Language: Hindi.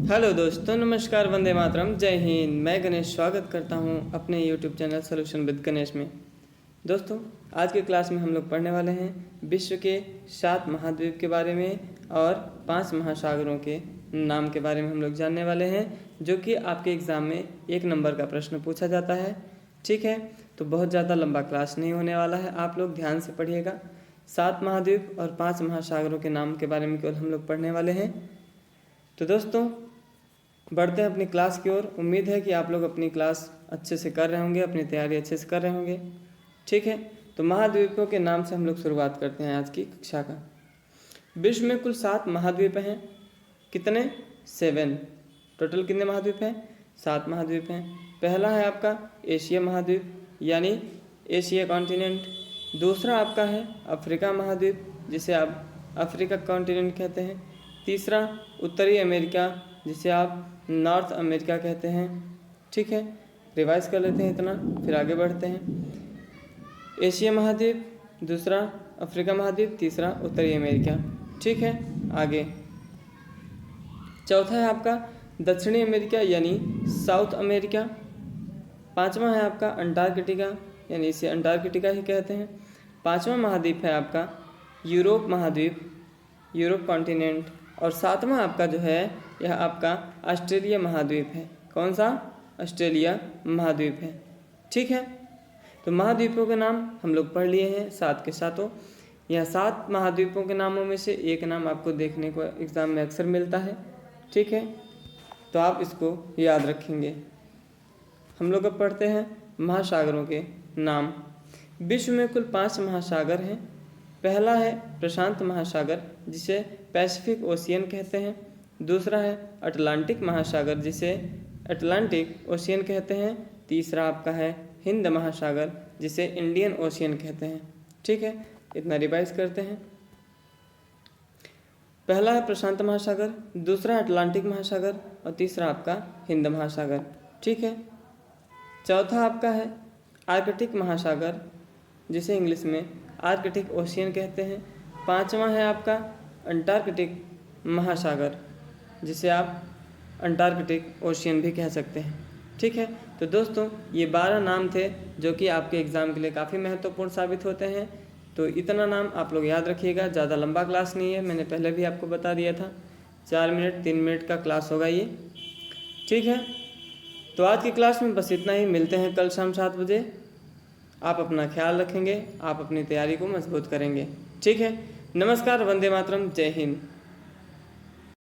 हेलो दोस्तों, नमस्कार, वंदे मातरम, जय हिंद। मैं गणेश स्वागत करता हूं अपने YouTube channel solution with Ganesh में। दोस्तों, आज के क्लास में हम लोग पढ़ने वाले हैं विश्व के 7 महाद्वीप के बारे में और 5 महासागरों के नाम के बारे में हम लोग जानने वाले हैं, जो कि आपके एग्ज़ाम में 1 नंबर का प्रश्न पूछा जाता है। ठीक है, तो बहुत ज़्यादा लंबा क्लास नहीं होने वाला है, आप लोग ध्यान से पढ़िएगा। 7 महाद्वीप और 5 महासागरों के नाम के बारे में केवल हम लोग पढ़ने वाले हैं। तो दोस्तों, बढ़ते हैं अपनी क्लास की ओर। उम्मीद है कि आप लोग अपनी क्लास अच्छे से कर रहे होंगे, अपनी तैयारी अच्छे से कर रहे होंगे। ठीक है, तो महाद्वीपों के नाम से हम लोग शुरुआत करते हैं आज की कक्षा का। विश्व में कुल 7 महाद्वीप हैं। कितने? 7। टोटल कितने महाद्वीप हैं? 7 महाद्वीप हैं। पहला है आपका एशिया महाद्वीप, यानी एशिया कॉन्टिनेंट। दूसरा आपका है अफ्रीका महाद्वीप, जिसे आप अफ्रीका कॉन्टिनेंट कहते हैं। तीसरा उत्तरी अमेरिका, जिसे आप नॉर्थ अमेरिका कहते हैं। ठीक है, रिवाइज कर लेते हैं इतना, फिर आगे बढ़ते हैं। एशिया महाद्वीप, दूसरा अफ्रीका महाद्वीप, तीसरा उत्तरी अमेरिका। ठीक है, आगे चौथा है आपका दक्षिणी अमेरिका, यानी साउथ अमेरिका। पांचवा है आपका अंटार्कटिका, यानी इसे अंटार्कटिका ही कहते हैं। पांचवा महाद्वीप है आपका यूरोप महाद्वीप, यूरोप कॉन्टिनेंट। और सातवां आपका जो है यह आपका ऑस्ट्रेलिया महाद्वीप है। कौन सा? ऑस्ट्रेलिया महाद्वीप है। ठीक है, तो महाद्वीपों के नाम हम लोग पढ़ लिए हैं 7 के सातों। यह 7 महाद्वीपों के नामों में से एक नाम आपको देखने को एग्ज़ाम में अक्सर मिलता है। ठीक है, तो आप इसको याद रखेंगे। हम लोग अब पढ़ते हैं महासागरों के नाम। विश्व में कुल 5 महासागर हैं। पहला है प्रशांत महासागर, जिसे पैसिफिक ओशियन कहते हैं। दूसरा है अटलांटिक महासागर, जिसे अटलांटिक ओशियन कहते हैं। तीसरा आपका है हिंद महासागर, जिसे इंडियन ओशियन कहते हैं। ठीक है, इतना रिवाइज करते हैं। पहला है प्रशांत महासागर, दूसरा अटलांटिक महासागर और तीसरा आपका हिंद महासागर। ठीक है, चौथा आपका है आर्कटिक महासागर, जिसे इंग्लिश में आर्कटिक ओशियन कहते हैं। पांचवा है आपका अंटार्कटिक महासागर, जिसे आप अंटार्कटिक ओशियन भी कह सकते हैं। ठीक है, तो दोस्तों ये 12 नाम थे जो कि आपके एग्ज़ाम के लिए काफ़ी महत्वपूर्ण साबित होते हैं। तो इतना नाम आप लोग याद रखिएगा। ज़्यादा लंबा क्लास नहीं है, मैंने पहले भी आपको बता दिया था। 4 मिनट 3 मिनट का क्लास होगा ये। ठीक है, तो आज की क्लास में बस इतना ही। मिलते हैं कल शाम 7 बजे। आप अपना ख्याल रखेंगे, आप अपनी तैयारी को मजबूत करेंगे। ठीक है, नमस्कार, वंदे मातरम, जय हिंद।